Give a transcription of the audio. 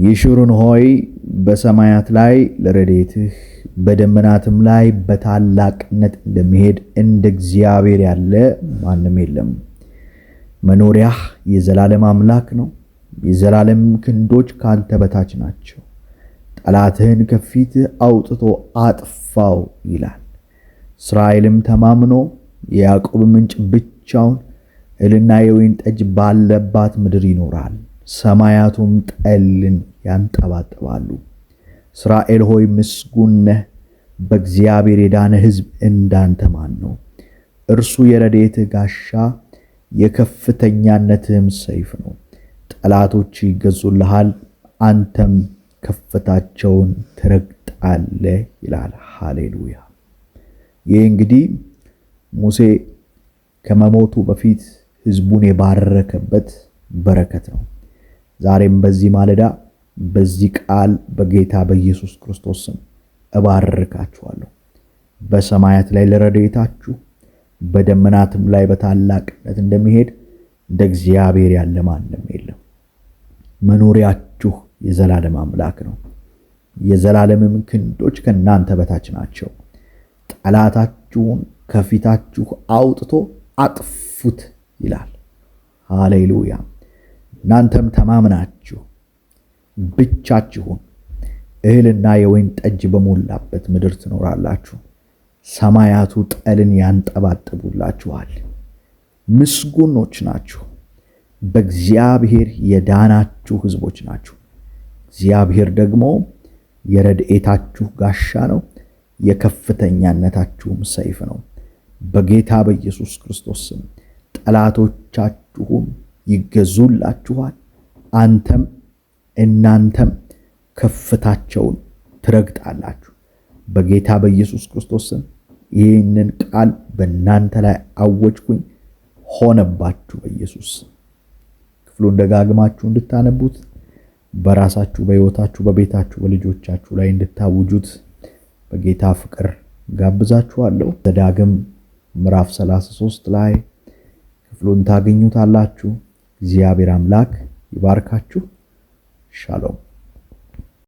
ይሹሩን ሆይ በሰማያት ላይ ለረድኤትህ በደመናትም ላይ በታላቅነት እንደሚሄድ እንደ እግዚአብሔር ያለ ማንም የለም። መኖሪያህ የዘላለም አምላክ ነው። የዘላለም ክንዶች ካንተ በታች ናቸው። ጠላትህን ከፊትህ አውጥቶ አጥፋው ይላል። እስራኤልም ተማምኖ የያዕቆብ ምንጭ ብቻውን እህልና የወይን ጠጅ ባለባት ምድር ይኖራል። ሰማያቱም ጠልን ያንጠባጥባሉ። እስራኤል ሆይ ምስጉን ነህ። በእግዚአብሔር የዳነ ሕዝብ እንዳንተ ማን ነው? እርሱ የረድኤትህ ጋሻ የከፍተኛነትህም ሰይፍ ነው። ጠላቶች ይገዙልሃል፣ አንተም ከፍታቸውን ትረግጣለህ ይላል። ሃሌሉያ። ይህ እንግዲህ ሙሴ ከመሞቱ በፊት ሕዝቡን የባረከበት በረከት ነው። ዛሬም በዚህ ማለዳ በዚህ ቃል በጌታ በኢየሱስ ክርስቶስ ስም እባርካችኋለሁ። በሰማያት ላይ ለረድኤታችሁ በደመናትም ላይ በታላቅነት እንደሚሄድ እንደ እግዚአብሔር ያለ ማንም የለም። መኖሪያችሁ የዘላለም አምላክ ነው። የዘላለምም ክንዶች ከእናንተ በታች ናቸው። ጠላታችሁን ከፊታችሁ አውጥቶ አጥፉት ይላል። ሃሌሉያ። እናንተም ተማምናችሁ ብቻችሁን እህልና የወይን ጠጅ በሞላበት ምድር ትኖራላችሁ። ሰማያቱ ጠልን ያንጠባጥቡላችኋል። ምስጉኖች ናችሁ። በእግዚአብሔር የዳናችሁ ሕዝቦች ናችሁ። እግዚአብሔር ደግሞ የረድኤታችሁ ጋሻ ነው፣ የከፍተኛነታችሁም ሰይፍ ነው። በጌታ በኢየሱስ ክርስቶስ ስም ጠላቶቻችሁም ይገዙላችኋል። አንተም እናንተም ከፍታቸውን ትረግጣላችሁ። በጌታ በኢየሱስ ክርስቶስ ስም ይህንን ቃል በእናንተ ላይ አወጅኩኝ። ሆነባችሁ በኢየሱስ። ክፍሉን ደጋግማችሁ እንድታነቡት በራሳችሁ በሕይወታችሁ በቤታችሁ በልጆቻችሁ ላይ እንድታውጁት በጌታ ፍቅር ጋብዛችኋለሁ። ዘዳግም ምዕራፍ 33 ላይ ክፍሉን ታገኙታላችሁ። እግዚአብሔር አምላክ ይባርካችሁ። ሻሎም።